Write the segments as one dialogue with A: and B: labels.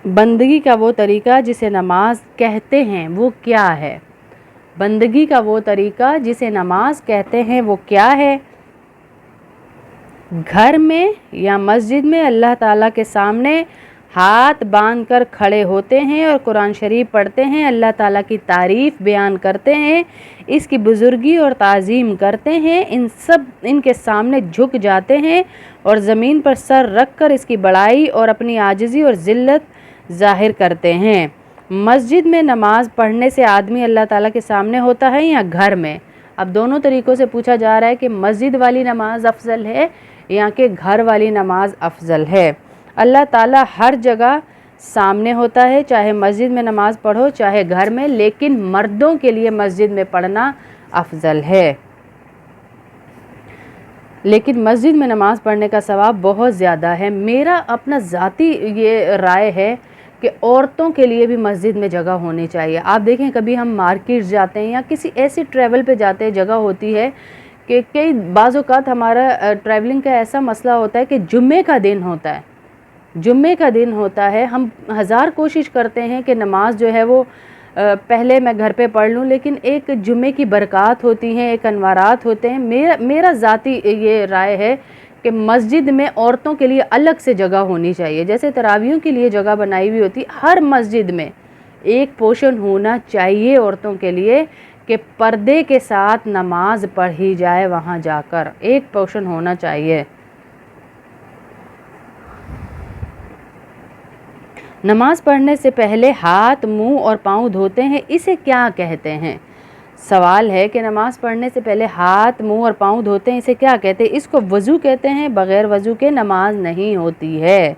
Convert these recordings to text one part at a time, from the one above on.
A: بندگی کا وہ طریقہ جسے نماز کہتے ہیں وہ کیا ہے؟ بندگی کا وہ طریقہ جسے نماز کہتے ہیں وہ کیا ہے؟ گھر میں یا مسجد میں اللہ تعالیٰ کے سامنے ہاتھ باندھ کر کھڑے ہوتے ہیں اور قرآن شریف پڑھتے ہیں، اللہ تعالیٰ کی تعریف بیان کرتے ہیں، اس کی بزرگی اور تعظیم کرتے ہیں، ان کے سامنے جھک جاتے ہیں اور زمین پر سر رکھ کر اس کی بڑائی اور اپنی عاجزی اور ذلت ظاہر کرتے ہیں۔ مسجد میں نماز پڑھنے سے آدمی اللہ تعالیٰ کے سامنے ہوتا ہے یا گھر میں؟ اب دونوں طریقوں سے پوچھا جا رہا ہے کہ مسجد والی نماز افضل ہے یا کہ گھر والی نماز افضل ہے۔ اللہ تعالیٰ ہر جگہ سامنے ہوتا ہے، چاہے مسجد میں نماز پڑھو چاہے گھر میں، لیکن مردوں کے لیے مسجد میں پڑھنا افضل ہے۔ لیکن مسجد میں نماز پڑھنے کا ثواب بہت زیادہ ہے۔ میرا اپنا ذاتی یہ رائے ہے کہ عورتوں کے لیے بھی مسجد میں جگہ ہونی چاہیے۔ آپ دیکھیں کبھی ہم مارکیٹ جاتے ہیں یا کسی ایسی ٹریول پہ جاتے ہیں، جگہ ہوتی ہے کہ کئی بعض اوقات ہمارا ٹریولنگ کا ایسا مسئلہ ہوتا ہے کہ جمعے کا دن ہوتا ہے، ہم ہزار کوشش کرتے ہیں کہ نماز جو ہے وہ پہلے میں گھر پہ پڑھ لوں، لیکن ایک جمعے کی برکات ہوتی ہیں، ایک انوارات ہوتے ہیں۔ میرا ذاتی یہ رائے ہے کہ مسجد میں عورتوں کے لیے الگ سے جگہ ہونی چاہیے، جیسے تراویحوں کے لیے جگہ بنائی ہوئی ہوتی، ہر مسجد میں ایک پورشن ہونا چاہیے عورتوں کے لیے کہ پردے کے ساتھ نماز پڑھی جائے، وہاں جا کر ایک پورشن ہونا چاہیے۔ نماز پڑھنے سے پہلے ہاتھ، منہ اور پاؤں دھوتے ہیں، اسے کیا کہتے ہیں؟ سوال ہے کہ نماز پڑھنے سے پہلے ہاتھ، منہ اور پاؤں دھوتے ہیں، اسے کیا کہتے ہیں؟ اس کو وضو کہتے ہیں۔ بغیر وضو کے نماز نہیں ہوتی ہے۔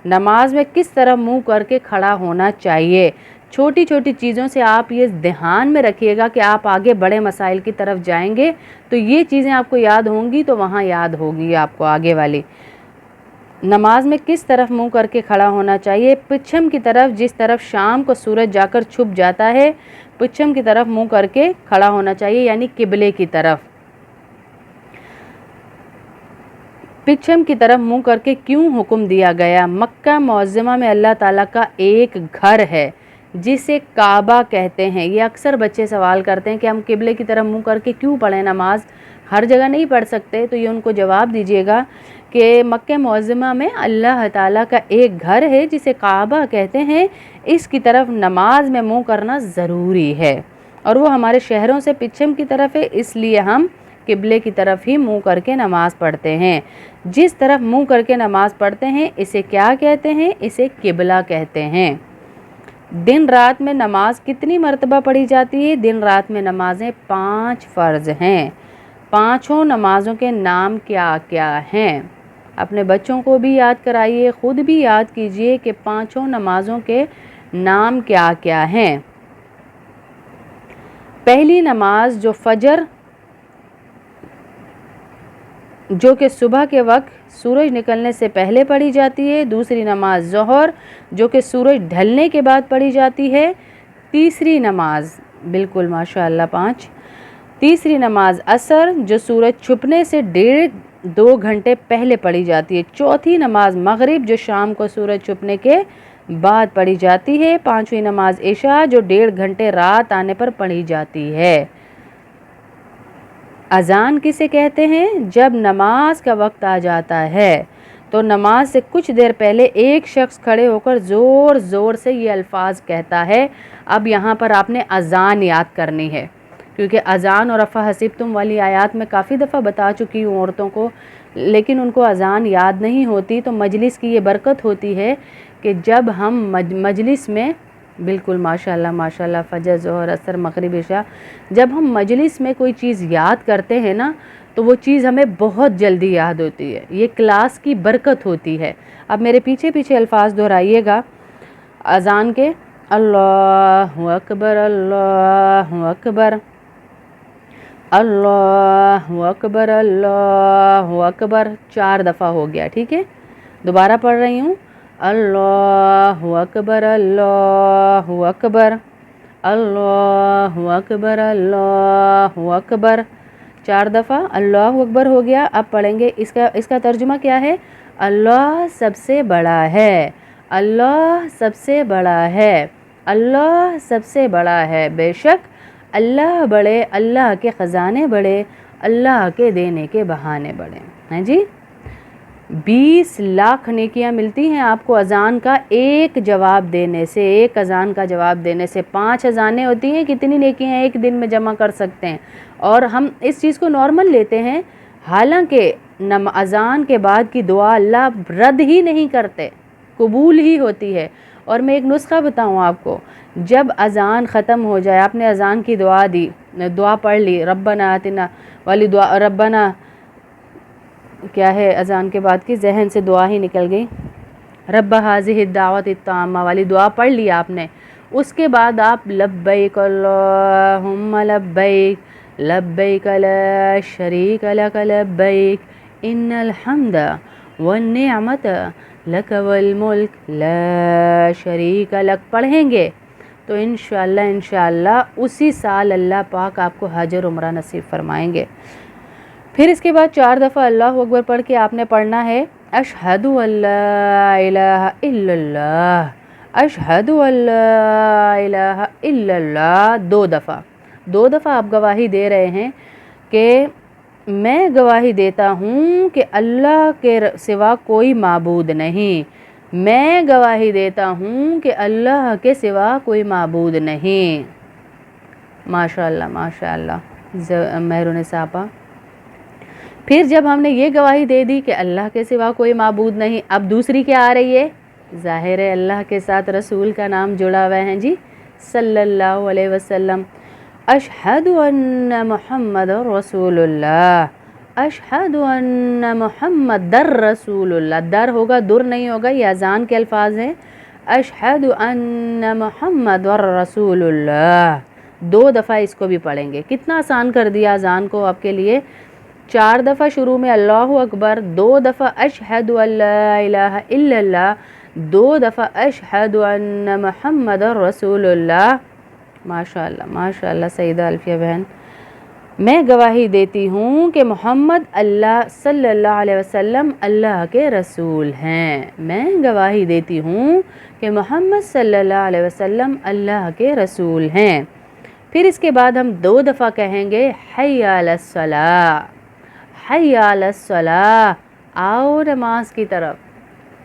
A: نماز میں کس طرح منہ کر کے کھڑا ہونا چاہیے؟ چھوٹی چھوٹی چیزوں سے آپ یہ دھیان میں رکھیے گا کہ آپ آگے بڑے مسائل کی طرف جائیں گے تو یہ چیزیں آپ کو یاد ہوں گی، تو وہاں یاد ہوگی آپ کو آگے والی۔ نماز میں کس طرف منہ کر کے کھڑا ہونا چاہیے؟ پچھم کی طرف، جس طرف شام کو سورج جا کر چھپ جاتا ہے، پچھم کی طرف منہ کر کے کھڑا ہونا چاہیے، یعنی قبلے کی طرف۔ پچھم کی طرف منہ کر کے کیوں حکم دیا گیا؟ مکہ معظمہ میں اللہ تعالیٰ کا ایک گھر ہے جسے کعبہ کہتے ہیں۔ یہ اکثر بچے سوال کرتے ہیں کہ ہم قبلے کی طرف منہ کر کے کیوں پڑھیں نماز، ہر جگہ نہیں پڑھ سکتے؟ تو یہ ان کو جواب دیجیے گا کہ مکہ معظمہ میں اللہ تعالیٰ کا ایک گھر ہے جسے کعبہ کہتے ہیں، اس کی طرف نماز میں منہ کرنا ضروری ہے، اور وہ ہمارے شہروں سے پچھم کی طرف ہے، اس لیے ہم قبلے کی طرف ہی منہ کر کے نماز پڑھتے ہیں۔ جس طرف منہ کر کے نماز پڑھتے ہیں اسے کیا کہتے ہیں؟ اسے قبلہ کہتے ہیں۔ دن رات میں نماز کتنی مرتبہ پڑھی جاتی ہے؟ دن رات میں نمازیں 5 فرض ہیں۔ پانچوں نمازوں کے نام کیا کیا ہیں؟ اپنے بچوں کو بھی یاد کرائیے، خود بھی یاد کیجئے کہ پانچوں نمازوں کے نام کیا کیا ہیں۔ پہلی نماز جو فجر، جو کہ صبح کے وقت سورج نکلنے سے پہلے پڑھی جاتی ہے۔ دوسری نماز ظہر، جو کہ سورج ڈھلنے کے بعد پڑھی جاتی ہے۔ تیسری نماز، بالکل ماشاءاللہ 5۔ تیسری نماز عصر، جو سورج چھپنے سے 1.5-2 گھنٹے پہلے پڑھی جاتی ہے۔ چوتھی نماز مغرب، جو شام کو سورج چھپنے کے بعد پڑھی جاتی ہے۔ پانچویں نماز عشاء، جو 1.5 گھنٹے رات آنے پر پڑھی جاتی ہے۔ اذان کسے کہتے ہیں؟ جب نماز کا وقت آ جاتا ہے تو نماز سے کچھ دیر پہلے ایک شخص کھڑے ہو کر زور زور سے یہ الفاظ کہتا ہے۔ اب یہاں پر آپ نے اذان یاد کرنی ہے، کیونکہ اذان اور افحسبتم والی آیات میں کافی دفعہ بتا چکی ہوں عورتوں کو، لیکن ان کو اذان یاد نہیں ہوتی۔ تو مجلس کی یہ برکت ہوتی ہے کہ جب ہم مجلس میں، بالکل ماشاءاللہ ماشاءاللہ، فجر، ظہر، عصر، مغرب، عشاء، جب ہم مجلس میں کوئی چیز یاد کرتے ہیں نا تو وہ چیز ہمیں بہت جلدی یاد ہوتی ہے۔ یہ کلاس کی برکت ہوتی ہے۔ اب میرے پیچھے پیچھے الفاظ دہرائیے گا اذان کے: اللہ اکبر، اللہ اکبر، اللہ اکبر، اللہ اکبر، 4 دفعہ ہو گیا، ٹھیک ہے؟ دوبارہ پڑھ رہی ہوں: اللہ اکبر، اللہ اکبر، اللہ اکبر، اللہ اکبر، 4 دفعہ اللہ اکبر ہو گیا۔ اب پڑھیں گے اس کا ترجمہ کیا ہے؟ اللہ سب سے بڑا ہے، اللہ سب سے بڑا ہے، اللہ سب سے بڑا ہے، بے شک اللہ بڑے، اللہ کے خزانے بڑے، اللہ کے دینے کے بہانے بڑے ہیں جی۔ 20 لاکھ نیکیاں ملتی ہیں آپ کو اذان کا ایک جواب دینے سے، ایک اذان کا جواب دینے سے۔ 5 اذانیں ہوتی ہیں، کتنی نیکیاں ایک دن میں جمع کر سکتے ہیں، اور ہم اس چیز کو نارمل لیتے ہیں، حالانکہ اذان کے بعد کی دعا اللہ رد ہی نہیں کرتے، قبول ہی ہوتی ہے۔ اور میں ایک نسخہ بتاؤں آپ کو، جب اذان ختم ہو جائے، آپ نے اذان کی دعا دی، دعا پڑھ لی، ربنا آتنا والی دعا، ربنا کیا ہے اذان کے بعد کی، ذہن سے دعا ہی نکل گئی، رب ہذہ الدعوۃ التامہ والی دعا پڑھ لی آپ نے، اس کے بعد آپ لبیک اللہم لبیک لبیک لا شریک لک لبیک ان الحمد والنعمت لک والملک لا شریک لک پڑھیں گے تو انشاءاللہ اسی سال اللہ پاک آپ کو حج اور عمرہ نصیب فرمائیں گے۔ پھر اس کے بعد 4 دفعہ اللہ اکبر پڑھ کے آپ نے پڑھنا ہے اشہد ان لا الہ الا اللہ، اشہد ان لا الہ الا اللہ، 2 دفعہ 2 دفعہ آپ گواہی دے رہے ہیں کہ میں گواہی دیتا ہوں کہ اللہ کے سوا کوئی معبود نہیں، میں گواہی دیتا ہوں کہ اللہ کے سوا کوئی معبود نہیں۔ ماشاءاللہ ماشاءاللہ مہرون صاحبہ۔ پھر جب ہم نے یہ گواہی دے دی کہ اللہ کے سوا کوئی معبود نہیں، اب دوسری کیا آ رہی ہے؟ ظاہر ہے اللہ کے ساتھ رسول کا نام جڑا ہوا ہے جی، صلی اللہ علیہ وسلم۔ اشہد ان محمد رسول اللہ، اشہد ان محمد در رسول اللہ، در ہوگا در نہیں ہوگا، یہ اذان کے الفاظ ہیں۔ اشہد ان محمد رسول اللہ، 2 دفعہ اس کو بھی پڑھیں گے۔ کتنا آسان کر دیا اذان کو آپ کے لیے۔ 4 دفعہ شروع میں اللہ اکبر، 2 دفعہ اشہد ان لا الہ الا اللہ، 2 دفعہ اشہد ان محمد رسول اللہ۔ ماشاءاللہ ماشاءاللہ سیدہ الفیہ بہن۔ میں گواہی دیتی ہوں کہ محمد اللہ صلی اللہ علیہ وسلم اللہ کے رسول ہیں، میں گواہی دیتی ہوں کہ محمد صلی اللہ علیہ وسلم اللہ کے رسول ہیں۔ پھر اس کے بعد ہم 2 دفعہ کہیں گے حی علی الصلاۃ، حی علی الصلاۃ، آؤ نماز کی طرف،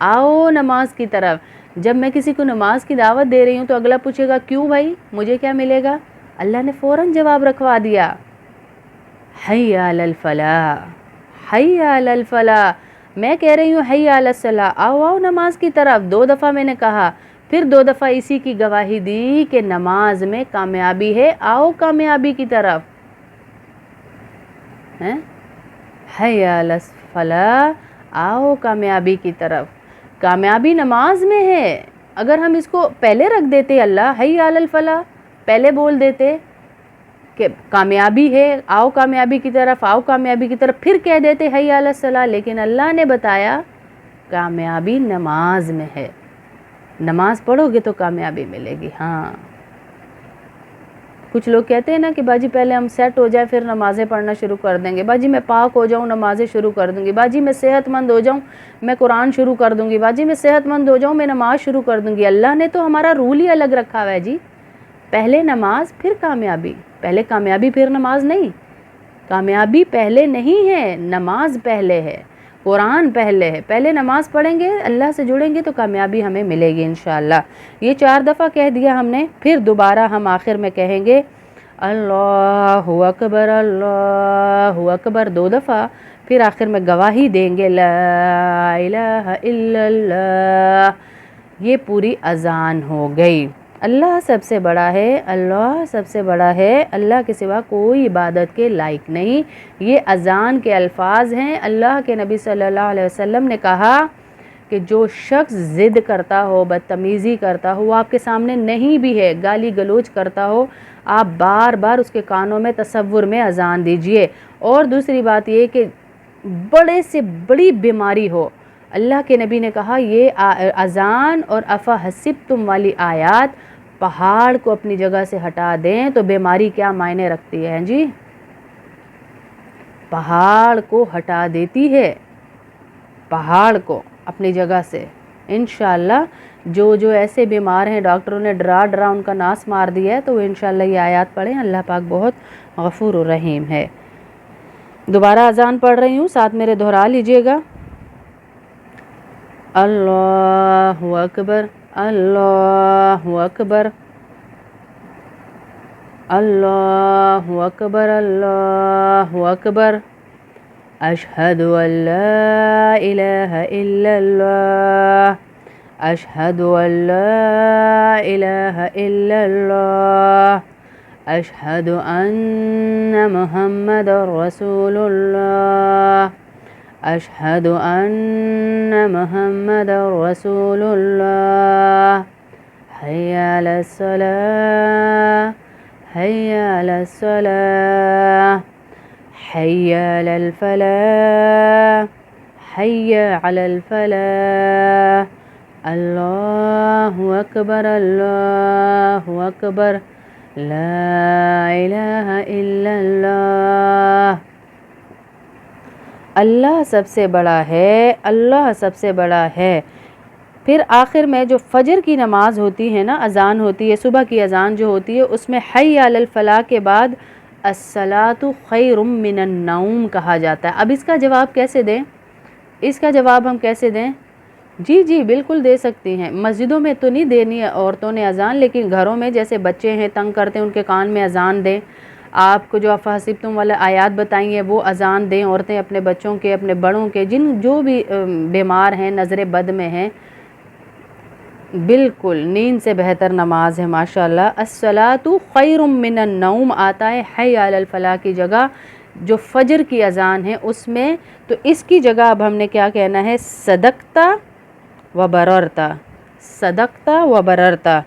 A: آؤ نماز کی طرف۔ جب میں کسی کو نماز کی دعوت دے رہی ہوں تو اگلا پوچھے گا کیوں بھائی، مجھے کیا ملے گا؟ اللہ نے فوراً جواب رکھوا دیا، حی علی الفلاح، حی علی الفلاح۔ میں کہہ رہی ہوں حی علی الصلاۃ، آؤ آؤ نماز کی طرف، 2 دفعہ میں نے کہا، پھر 2 دفعہ اسی کی گواہی دی کہ نماز میں کامیابی ہے، آؤ کامیابی کی طرف، حی علی الفلاح، آؤ کامیابی کی طرف۔ کامیابی نماز میں ہے۔ اگر ہم اس کو پہلے رکھ دیتے، اللہ حی علی الفلاح پہلے بول دیتے کہ کامیابی ہے، آؤ کامیابی کی طرف، آؤ کامیابی کی طرف، پھر کہہ دیتے حی علی الصلاح، لیکن اللہ نے بتایا کامیابی نماز میں ہے، نماز پڑھو گے تو کامیابی ملے گی۔ ہاں کچھ لوگ کہتے ہیں نا کہ باجی پہلے ہم سیٹ ہو جائیں پھر نمازیں پڑھنا شروع کر دیں گے، باجی میں پاک ہو جاؤں نمازیں شروع کر دوں گی، باجی میں صحت مند ہو جاؤں میں قرآن شروع کر دوں گی، باجی میں صحت مند ہو جاؤں میں نماز شروع کر دوں گی۔ اللہ نے تو ہمارا رول ہی الگ رکھا ہوا ہے جی، پہلے نماز پھر کامیابی، پہلے کامیابی پھر نماز نہیں، کامیابی پہلے نہیں ہے، نماز پہلے ہے، قرآن پہلے ہے، پہلے نماز پڑھیں گے، اللہ سے جڑیں گے تو کامیابی ہمیں ملے گی انشاءاللہ۔ یہ 4 دفعہ کہہ دیا ہم نے، پھر دوبارہ ہم آخر میں کہیں گے اللہ اکبر، اللہ اکبر 2 دفعہ، پھر آخر میں گواہی دیں گے لا الہ الا اللہ۔ یہ پوری اذان ہو گئی۔ اللہ سب سے بڑا ہے، اللہ سب سے بڑا ہے، اللہ کے سوا کوئی عبادت کے لائق نہیں، یہ اذان کے الفاظ ہیں۔ اللہ کے نبی صلی اللہ علیہ وسلم نے کہا کہ جو شخص ضد کرتا ہو، بدتمیزی کرتا ہو، وہ آپ کے سامنے نہیں بھی ہے، گالی گلوچ کرتا ہو، آپ بار بار اس کے کانوں میں تصور میں اذان دیجئے۔ اور دوسری بات یہ کہ بڑے سے بڑی بیماری ہو، اللہ کے نبی نے کہا یہ اذان اور افحسبتم والی آیات پہاڑ کو اپنی جگہ سے ہٹا دیں تو بیماری کیا معنی رکھتی ہے جی، پہاڑ کو ہٹا دیتی ہے، پہاڑ کو اپنی جگہ سے۔ انشاءاللہ جو ایسے بیمار ہیں ڈاکٹروں نے ڈرا ان کا ناس مار دیا ہے، تو وہ انشاءاللہ یہ آیات پڑھیں، اللہ پاک بہت غفور و رحیم ہے۔ دوبارہ اذان پڑھ رہی ہوں، ساتھ میرے دہرا لیجئے گا۔ اللہ اکبر، اللہ اکبر، اللہ اکبر، اللہ اکبر، اشہد ان لا الہ الا اللہ، اشہد ان لا الہ الا اللہ، اشہد ان محمد رسول اللہ، اشہد ان محمد رسول اللہ، حی علی الصلاۃ، حی علی الصلاۃ، حی علی الفلاح، حی علی الفلاح، اللہ اکبر، اللہ اکبر، لا الہ الا اللہ۔ اللہ سب سے بڑا ہے، اللہ سب سے بڑا ہے۔ پھر آخر میں جو فجر کی نماز ہوتی ہے نا، اذان ہوتی ہے، صبح کی اذان جو ہوتی ہے، اس میں حی علی الفلاح کے بعد الصلاۃ خیر من النوم کہا جاتا ہے۔ اب اس کا جواب کیسے دیں؟ اس کا جواب ہم کیسے دیں؟ جی بالکل دے سکتی ہیں۔ مسجدوں میں تو نہیں دینی ہے عورتوں نے اذان، لیکن گھروں میں جیسے بچے ہیں تنگ کرتے ہیں، ان کے کان میں اذان دیں۔ آپ کو جو افحسبتم والا آیات بتائیں ہیں وہ اذان دیں عورتیں اپنے بچوں کے، اپنے بڑوں کے، جو بھی بیمار ہیں، نظر بد میں ہیں۔ بالکل نیند سے بہتر نماز ہے ماشاءاللہ۔ الصلاۃ خیر من النوم آتا ہے حی علی الفلاح کی جگہ، جو فجر کی اذان ہے اس میں، تو اس کی جگہ اب ہم نے کیا کہنا ہے؟ صدقتا و بررتا، صدقتا و بررتا،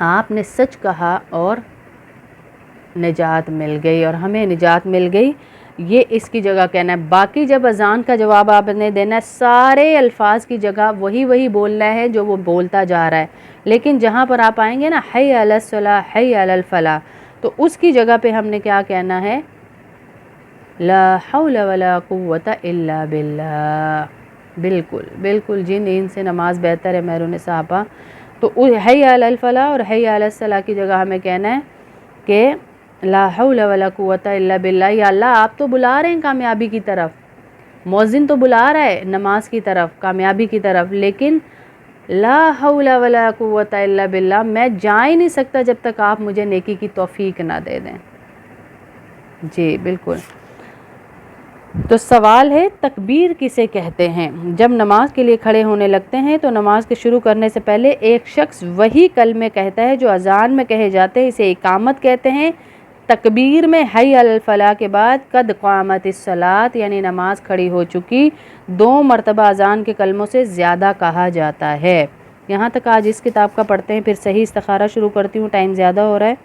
A: آپ نے سچ کہا اور نجات مل گئی، اور ہمیں نجات مل گئی، یہ اس کی جگہ کہنا ہے۔ باقی جب اذان کا جواب آپ نے دینا ہے، سارے الفاظ کی جگہ وہی بولنا ہے جو وہ بولتا جا رہا ہے، لیکن جہاں پر آپ آئیں گے نا حی علی الصلاح، حی علی الفلاح، تو اس کی جگہ پہ ہم نے کیا کہنا ہے؟ لا حول ولا قوت الا باللہ۔ بالکل جی، نیند سے نماز بہتر ہے مہرون صاحبہ۔ تو حی علی الفلاح اور حی علی الصلاح کی جگہ ہمیں کہنا ہے کہ لا حول ولا قوت الا باللہ، یا اللہ آپ تو بلا رہے ہیں کامیابی کی طرف، مؤذن تو بلا رہا ہے نماز کی طرف، کامیابی کی طرف، لیکن لا حول ولا قوت الا باللہ میں جا ہی نہیں سکتا جب تک آپ مجھے نیکی کی توفیق نہ دے دیں۔ جی بالکل۔ تو سوال ہے تکبیر کسے کہتے ہیں؟ جب نماز کے لیے کھڑے ہونے لگتے ہیں تو نماز کے شروع کرنے سے پہلے ایک شخص وہی کلمے کہتا ہے جو اذان میں کہے جاتے ہیں، اسے اقامت کہتے ہیں۔ تکبیر میں حی علی الفلاح کے بعد قد قامت الصلاۃ یعنی نماز کھڑی ہو چکی 2 مرتبہ اذان کے کلموں سے زیادہ کہا جاتا ہے۔ یہاں تک آج اس کتاب کا پڑھتے ہیں، پھر صحیح استخارہ شروع کرتی ہوں، ٹائم زیادہ ہو رہا ہے۔